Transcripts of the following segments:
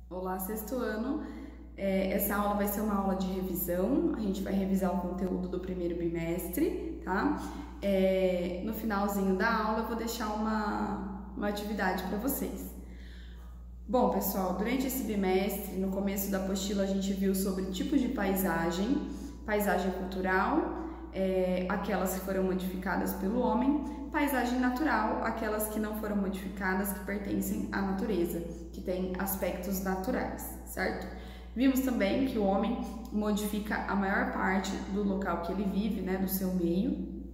Olá, sexto ano. Essa aula vai ser uma aula de revisão. A gente vai revisar o conteúdo do primeiro bimestre, tá? No finalzinho da aula eu vou deixar uma atividade para vocês. Bom, pessoal, durante esse bimestre, no começo da apostila, a gente viu sobre tipos de paisagem, paisagem cultural, aquelas que foram modificadas pelo homem, paisagem natural, aquelas que não foram modificadas, que pertencem à natureza, que têm aspectos naturais, certo? Vimos também que o homem modifica a maior parte do local que ele vive, né, do seu meio,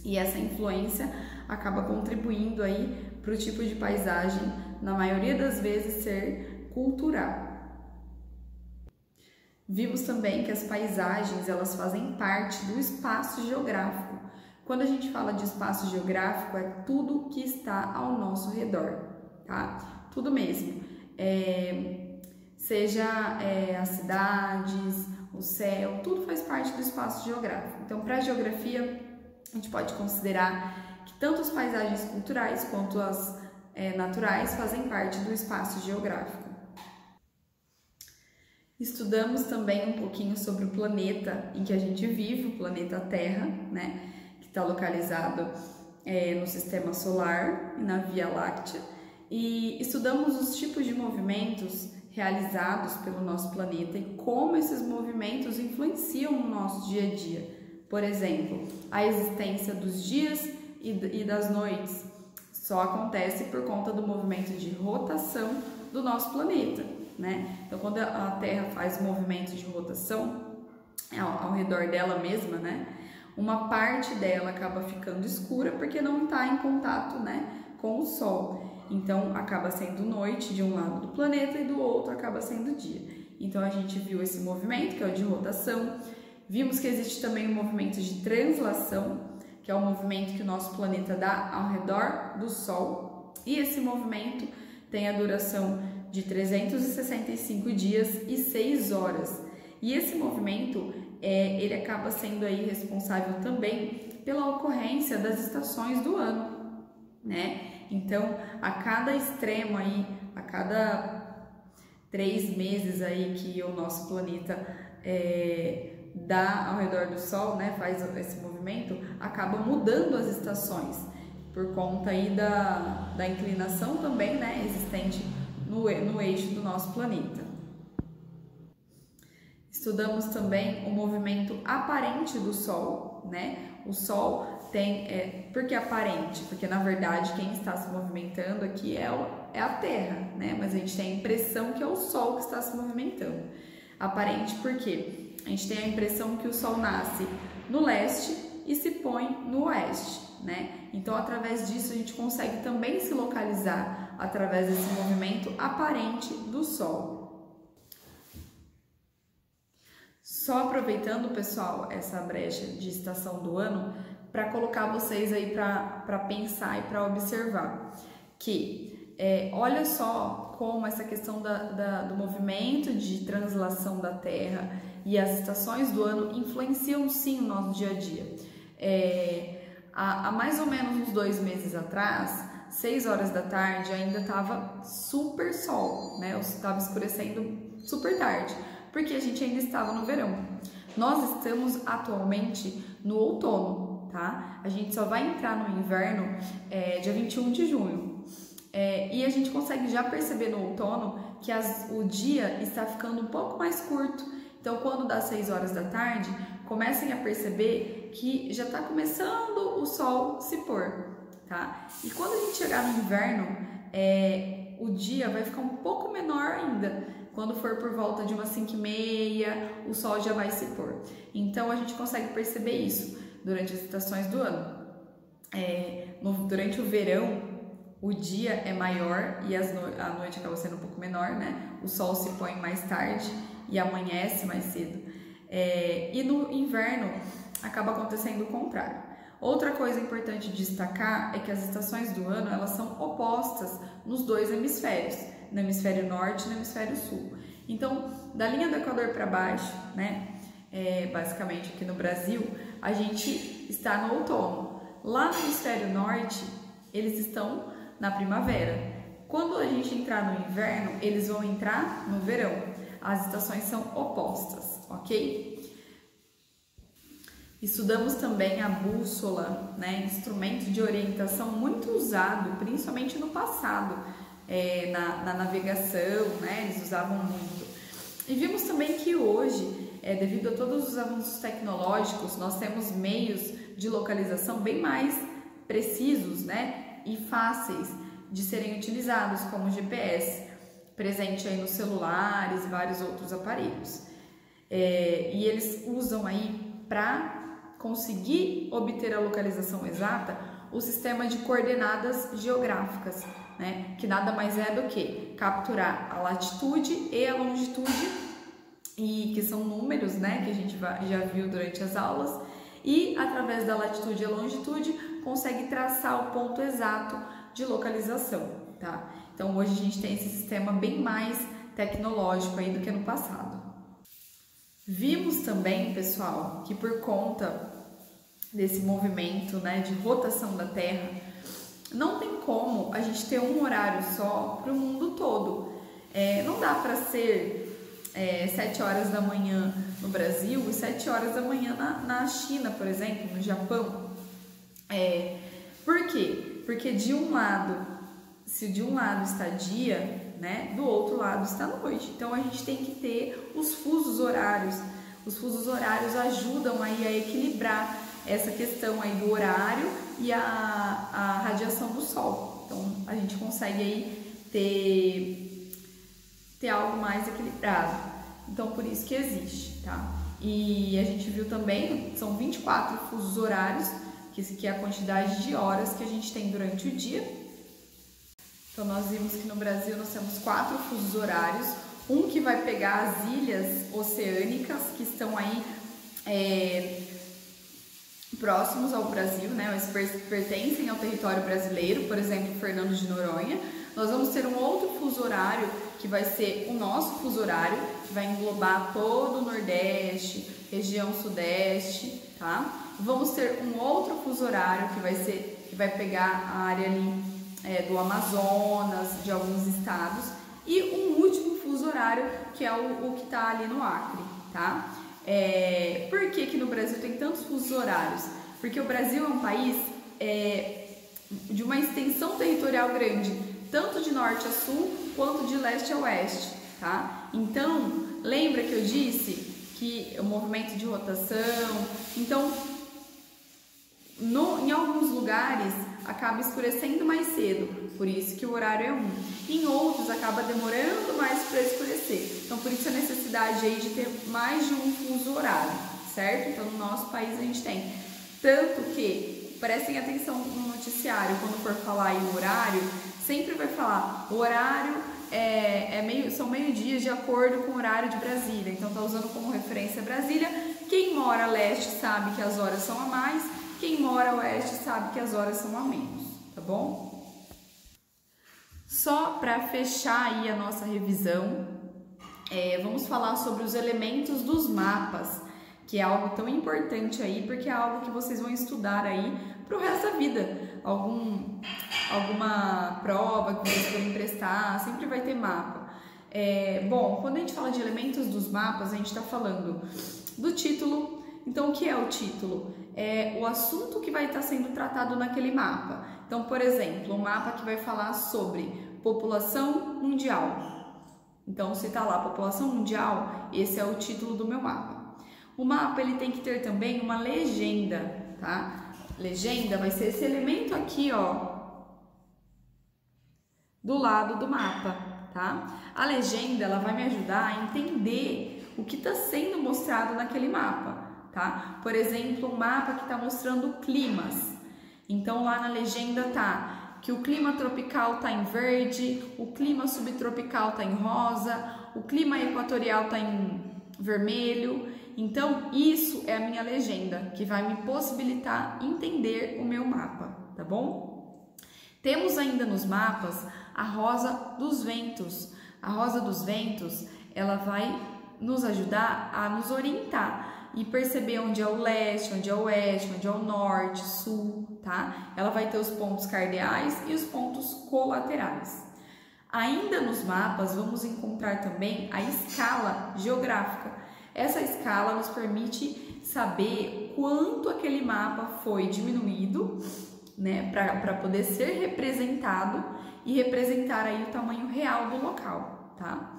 e essa influência acaba contribuindo aí para o tipo de paisagem, na maioria das vezes, ser cultural. Vimos também que as paisagens, elas fazem parte do espaço geográfico. Quando a gente fala de espaço geográfico, é tudo que está ao nosso redor, tá? Tudo mesmo. Seja as cidades, o céu, tudo faz parte do espaço geográfico. Então, para a geografia, a gente pode considerar que tanto as paisagens culturais quanto as naturais fazem parte do espaço geográfico. Estudamos também um pouquinho sobre o planeta em que a gente vive, o planeta Terra, né, que está localizado no sistema solar e na Via Láctea, e estudamos os tipos de movimentos realizados pelo nosso planeta e como esses movimentos influenciam no nosso dia a dia. Por exemplo, a existência dos dias e das noites só acontece por conta do movimento de rotação do nosso planeta, né? Então, quando a Terra faz movimento de rotação ao redor dela mesma, né, uma parte dela acaba ficando escura porque não está em contato, né, com o Sol. Então, acaba sendo noite de um lado do planeta e do outro acaba sendo dia. Então, a gente viu esse movimento, que é o de rotação. Vimos que existe também o movimento de translação, que é o movimento que o nosso planeta dá ao redor do Sol. E esse movimento tem a duração de 365 dias e 6 horas. E esse movimento, ele acaba sendo aí responsável também pela ocorrência das estações do ano, né? Então, a cada extremo aí, a cada 3 meses aí que o nosso planeta dá ao redor do Sol, né, faz esse movimento, acaba mudando as estações, por conta aí da inclinação também, né, existente no eixo do nosso planeta. Estudamos também o movimento aparente do Sol, né? O Sol tem... por que aparente? Porque, na verdade, quem está se movimentando aqui é a Terra, né? Mas a gente tem a impressão que é o Sol que está se movimentando. Aparente porque a gente tem a impressão que o Sol nasce no leste e se põe no oeste, né? Então, através disso, a gente consegue também se localizar através desse movimento aparente do Sol. Só aproveitando, pessoal, essa brecha de estação do ano, para colocar vocês aí para pensar e para observar que olha só como essa questão do movimento de translação da Terra e as estações do ano influenciam sim o nosso dia a dia. Há mais ou menos uns 2 meses atrás, 6 horas da tarde, ainda estava super sol, né? Estava escurecendo super tarde, porque a gente ainda estava no verão. Nós estamos atualmente no outono, tá? A gente só vai entrar no inverno dia 21 de junho. E a gente consegue já perceber no outono que o dia está ficando um pouco mais curto. Então, quando dá 6 horas da tarde, comecem a perceber que já está começando o sol se pôr, tá? E quando a gente chegar no inverno, o dia vai ficar um pouco menor ainda. Quando for por volta de umas 5h30, o sol já vai se pôr. Então, a gente consegue perceber isso durante as estações do ano. Durante o verão, o dia é maior e a noite acaba sendo um pouco menor, né? O sol se põe mais tarde e amanhece mais cedo. E no inverno, acaba acontecendo o contrário. Outra coisa importante de destacar é que as estações do ano, elas são opostas nos 2 hemisférios, no hemisfério norte e no hemisfério sul. Então, da linha do Equador para baixo, né, basicamente aqui no Brasil, a gente está no outono. Lá no hemisfério norte, eles estão na primavera. Quando a gente entrar no inverno, eles vão entrar no verão. As estações são opostas, ok? Estudamos também a bússola, né? Instrumento de orientação muito usado, principalmente no passado, na navegação, né? Eles usavam muito. E vimos também que hoje, devido a todos os avanços tecnológicos, nós temos meios de localização bem mais precisos, né? E fáceis de serem utilizados, como o GPS, presente aí nos celulares e vários outros aparelhos. E eles usam aí para conseguir obter a localização exata o sistema de coordenadas geográficas, né? Que nada mais é do que capturar a latitude e a longitude, e que são números, né? Que a gente já viu durante as aulas, e através da latitude e a longitude consegue traçar o ponto exato de localização, tá? Então hoje a gente tem esse sistema bem mais tecnológico aí do que no passado. Vimos também, pessoal, que por conta desse movimento, né, de rotação da Terra, não tem como a gente ter um horário só para o mundo todo. Não dá para ser 7 horas da manhã no Brasil e 7 horas da manhã na China, por exemplo, no Japão. Por quê? Porque de um lado, se de um lado está dia, né, do outro lado está noite. Então a gente tem que ter os fusos horários. Os fusos horários ajudam aí a equilibrar essa questão aí do horário e a radiação do sol. Então a gente consegue aí ter algo mais equilibrado. Então por isso que existe, tá? E a gente viu também, são 24 fusos horários, que é a quantidade de horas que a gente tem durante o dia. Então nós vimos que no Brasil nós temos 4 fusos horários, um que vai pegar as ilhas oceânicas que estão aí próximos ao Brasil, né? Eles pertencem ao território brasileiro, por exemplo, Fernando de Noronha. Nós vamos ter um outro fuso horário que vai ser o nosso fuso horário, que vai englobar todo o Nordeste, região Sudeste, tá? Vamos ter um outro fuso horário que vai pegar a área ali do Amazonas, de alguns estados, e um último fuso horário que é o que está ali no Acre, tá? Por que no Brasil tem tantos fusos horários? Porque o Brasil é um país de uma extensão territorial grande, tanto de norte a sul quanto de leste a oeste, tá? Então, lembra que eu disse que o movimento de rotação, então em alguns lugares acaba escurecendo mais cedo, por isso que o horário é 1. Em outros acaba demorando mais para escurecer. Então por isso a necessidade aí de ter mais de um fuso horário, certo? Então no nosso país a gente tem. Tanto que, prestem atenção no noticiário, quando for falar aí o horário, sempre vai falar o horário são meio-dia de acordo com o horário de Brasília. Então tá usando como referência Brasília. Quem mora a leste sabe que as horas são a mais, quem mora a oeste sabe que as horas são a menos, tá bom? Só para fechar aí a nossa revisão, vamos falar sobre os elementos dos mapas, que é algo tão importante aí, porque é algo que vocês vão estudar aí para o resto da vida. Alguma prova que vocês forem prestar, sempre vai ter mapa. Bom, quando a gente fala de elementos dos mapas, a gente está falando do título. Então, o que é o título? É o assunto que vai estar sendo tratado naquele mapa. Então, por exemplo, um mapa que vai falar sobre população mundial. Então, se está lá população mundial, esse é o título do meu mapa. O mapa ele tem que ter também uma legenda, tá? Legenda vai ser esse elemento aqui, ó, do lado do mapa, tá? A legenda ela vai me ajudar a entender o que está sendo mostrado naquele mapa. Tá? Por exemplo, um mapa que está mostrando climas. Então lá na legenda tá que o clima tropical está em verde, o clima subtropical está em rosa, o clima equatorial está em vermelho. Então isso é a minha legenda que vai me possibilitar entender o meu mapa, tá bom? Temos ainda nos mapas a rosa dos ventos. A rosa dos ventos ela vai nos ajudar a nos orientar e perceber onde é o leste, onde é o oeste, onde é o norte, sul, tá? Ela vai ter os pontos cardeais e os pontos colaterais. Ainda nos mapas, vamos encontrar também a escala geográfica. Essa escala nos permite saber quanto aquele mapa foi diminuído, né, para poder ser representado e representar aí o tamanho real do local, tá?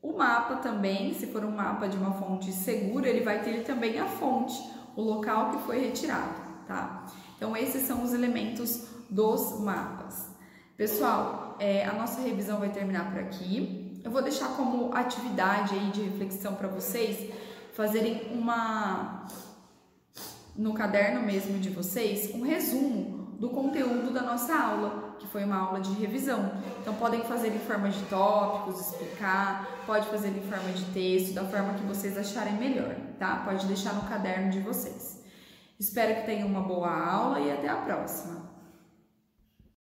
O mapa também, se for um mapa de uma fonte segura, ele vai ter também a fonte, o local que foi retirado, tá? Então, esses são os elementos dos mapas. Pessoal, a nossa revisão vai terminar por aqui. Eu vou deixar como atividade aí de reflexão para vocês fazerem no caderno mesmo de vocês, um resumo do conteúdo da nossa aula, que foi uma aula de revisão. Então, podem fazer em forma de tópicos, explicar, pode fazer em forma de texto, da forma que vocês acharem melhor, tá? Pode deixar no caderno de vocês. Espero que tenham uma boa aula e até a próxima!